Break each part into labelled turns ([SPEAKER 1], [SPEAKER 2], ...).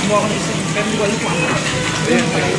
[SPEAKER 1] kumuha ko ng isang pero hindi ko alam kung ano. Ayan.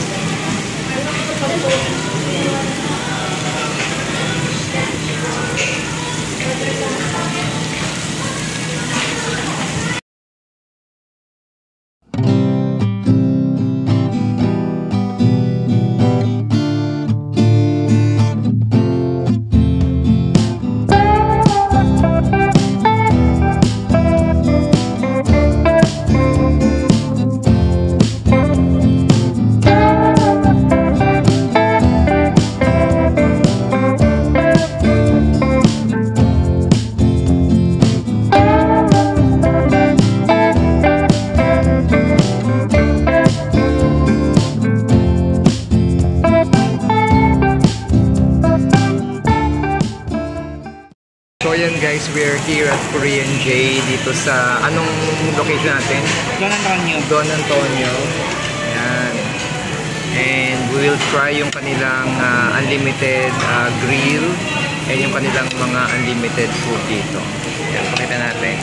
[SPEAKER 2] So ayan guys, we're here at Korean J dito sa anong location natin?
[SPEAKER 1] Don Antonio.
[SPEAKER 2] Don Antonio. Ayan. And we will try yung kanilang unlimited grill and yung kanilang mga unlimited food dito. Ayan, pakita natin.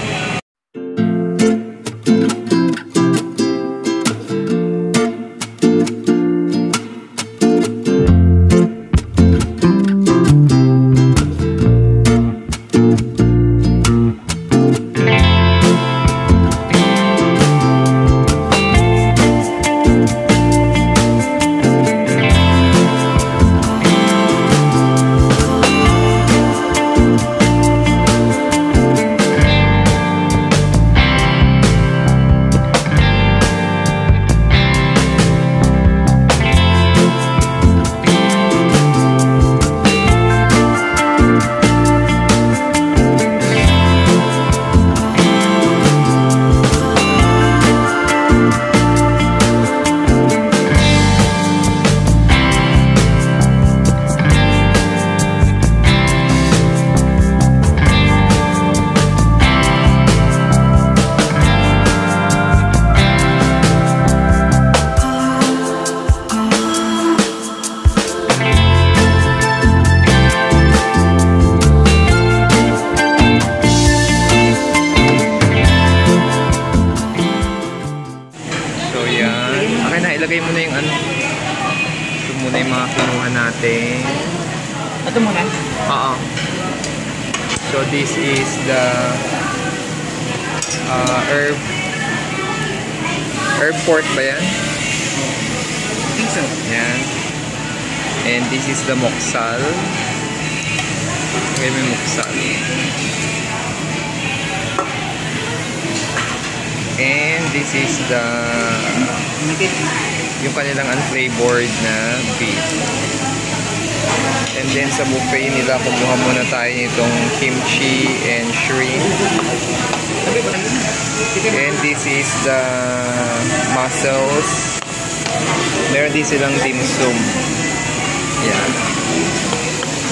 [SPEAKER 2] Ilagay mo na yung ano. Ito muna yung mga kinuha natin.
[SPEAKER 1] Ito muna?
[SPEAKER 2] Oo. So this is the herb pork ba yan?
[SPEAKER 1] I think so.
[SPEAKER 2] Yan. And this is the moksal. Okay, may moksal. And this is the yung kanilang unflavored na beef. And then sa buffet nila, kumuha muna tayo nitong kimchi and shrimp. And this is the mussels. Meron din silang dim sum. Yan.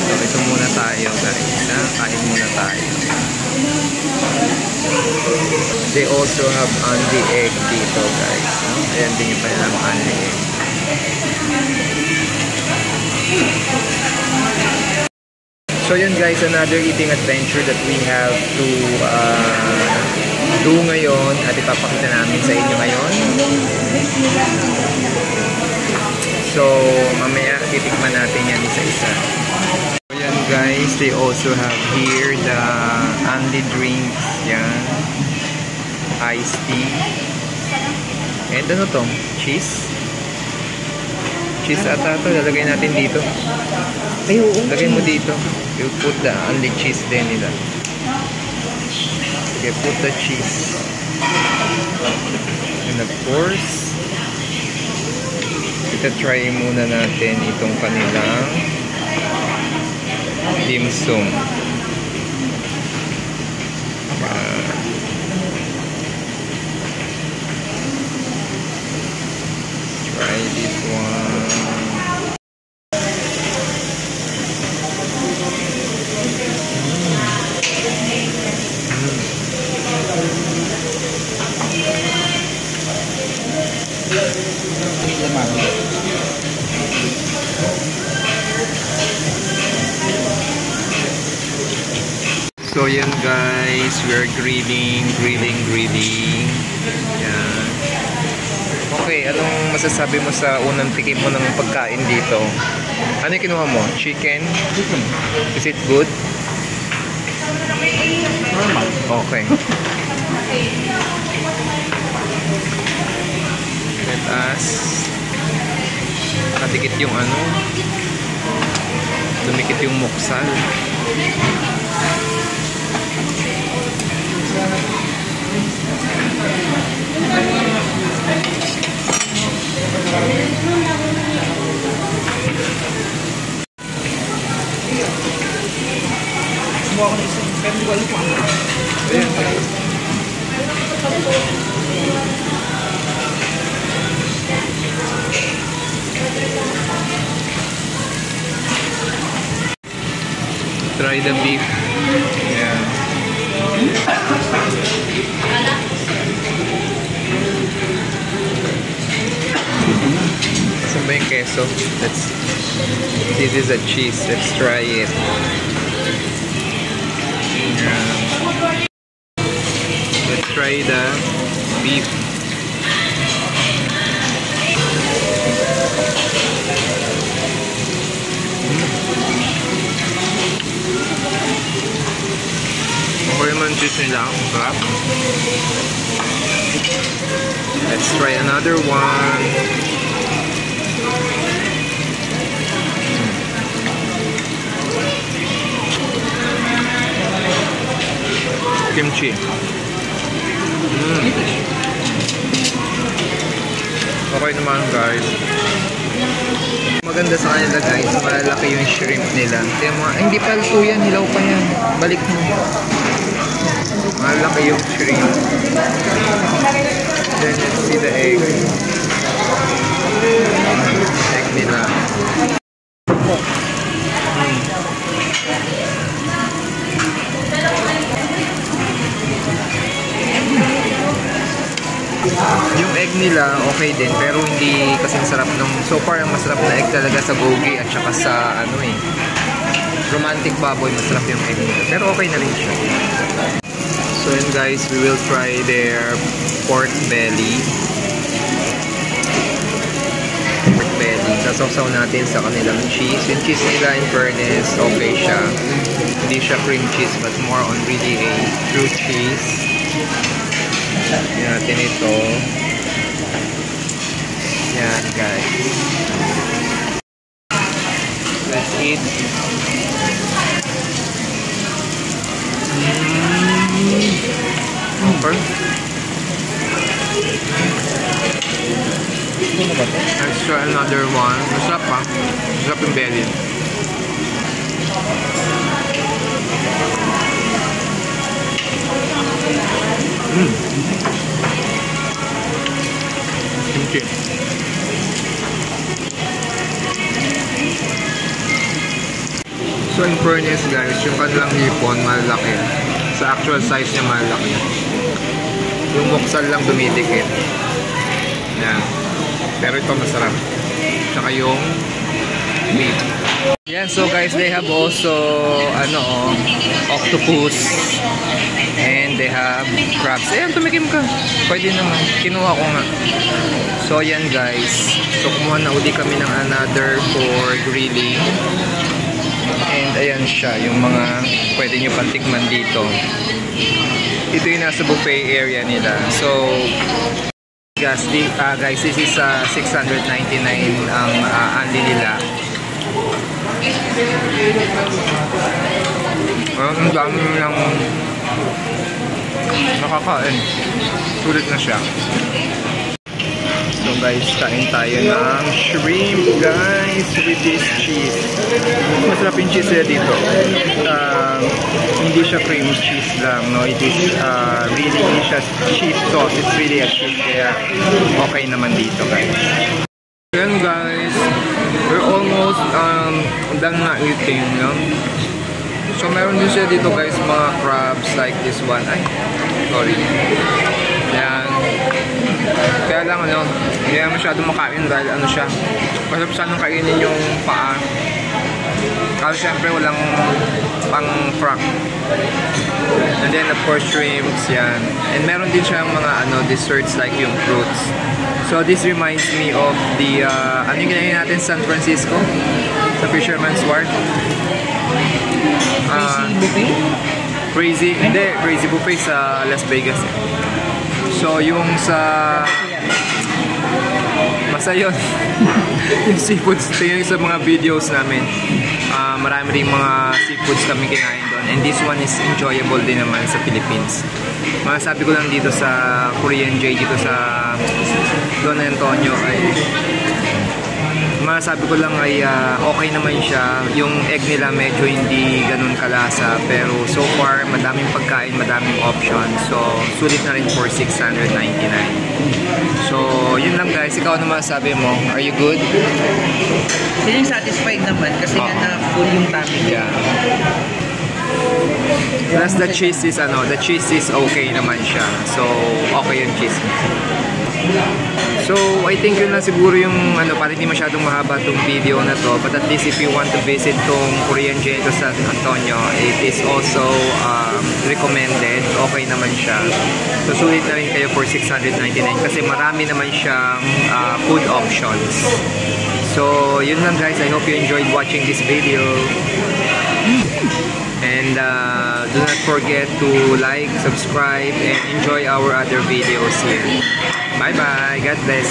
[SPEAKER 2] So ito muna tayo guys. Kain muna tayo. They also have only egg dito guys. Ayan din yung kanilang only egg. So yun guys, another eating adventure that we have to do ngayon at ipapakita namin sa inyo ngayon. So mamaya titikman natin yan isa-isa. So yan guys, they also have here the only drinks. Yan. Iced tea. And ano to? Cheese? Cheese ata ito. Lalagay natin dito.
[SPEAKER 1] Ay, oo.
[SPEAKER 2] Lagay mo dito. You put the only cheese din nila. Okay, put the cheese. And of course, ita-try muna natin itong kanilang dim sum. Try this one. So yan guys, we're grilling. Yan. Okay, anong masasabi mo sa unang tikim mo ng pagkain dito? Ano yung kinuha mo? Chicken? Is it good?
[SPEAKER 1] Normal.
[SPEAKER 2] Okay. Let us nakadikit yung ano, dumikit yung muksal.
[SPEAKER 1] Kumuha ko na isang pero hindi ko alam kung ano.
[SPEAKER 2] Ayan. Try the beef. Yeah. Saan ba yung queso? This is a cheese. Let's try it. Yeah. Let's try the beef. Okay naman cheese nila. Sarap. Let's try another one. Kimchi. Okay naman guys. Maganda sa kanila guys, malalaki yung shrimp nila. Kaya mga, hindi pa luto yan, hilaw pa yan. Balik mo. Malalaki yung shrimp. Then let's see the egg. Egg nila. Yung egg nila okay din pero hindi kasing sarap nung so far ang masarap na egg talaga sa gogi at saka sa ano romantic baboy, masarap yung egg nila pero okay na rin siya. So yun guys, we will try their pork belly. Sasawsaw natin sa kanilang cheese. Yung cheese nila in fairness okay siya, hindi siya cream cheese but more on really a true cheese. Yan natin ito. Yan guys. Let's eat. Okay. Let's try another one. Masarap pa. Masarap yung belly. Kimchi. So in fairness guys, yung kanilang hipon malaki. Sa actual size niya malaki. Yung muksal lang dumidikit. Yan. Pero ito masarap. Tsaka yung meat. Yan, so guys, they have also octopus. And they have crabs. Ayan, tumikim ka. Pwede naman. Kinuha ko nga. So, yan guys. So, kumuha na uli kami ng another for grilling. And ayan siya. Yung mga pwede nyo pantikman dito. Ito yung nasa buffet area nila. So, guys, this is 699 ang anli nila. Ang dami ng nakakain. Sulit na siya. So guys, kain tayo ng shrimp guys with this cheese. Masarap yung cheese nila dito. Hindi siya cream cheese lang, no? It is really siya cheese sauce. It's really a cheese kaya okay naman dito guys. Then guys, we're almost done na eating, no? So meron din siya dito guys mga crabs like this one. Ay, sorry. Yan. Kaya lang hindi na masyado makain dahil siya. Kasi sanang kainin yung paa. Kasi syempre walang pang frack. And then of course shrimps, yan. And meron din siyang mga desserts like yung fruits. So this reminds me of the ano yung kinain natin sa San Francisco? Sa Fisherman's Wharf.
[SPEAKER 1] Crazy buffet?
[SPEAKER 2] Crazy buffet sa Las Vegas. So yung sa basta yun. Yung seafoods, tingnan sa mga videos namin. Marami rin mga seafoods kami kinain doon. And this one is enjoyable din naman sa Philippines. Masasabi ko lang dito sa Korean J, dito sa Don Antonio ay masasabi ko lang ay okay naman siya. Yung egg nila medyo hindi ganun kalasa, pero so far madaming pagkain, madaming options. So sulit na rin for 699. So yun lang guys, ikaw ano masasabi mo? Are you good?
[SPEAKER 1] Feeling satisfied naman kasi nga na full yung tummy.
[SPEAKER 2] Yeah. Plus the cheese is okay naman siya. So okay yung cheese. So, I think yun lang siguro yung para hindi masyadong mahaba tong video na to. But at least if you want to visit tong Korean J to San Antonio, it is also recommended. Okay naman siya. So, sulit na rin kayo for 699 kasi marami naman siyang food options. So, yun lang guys. I hope you enjoyed watching this video. And do not forget to like, subscribe, and enjoy our other videos here. Bye-bye. God bless.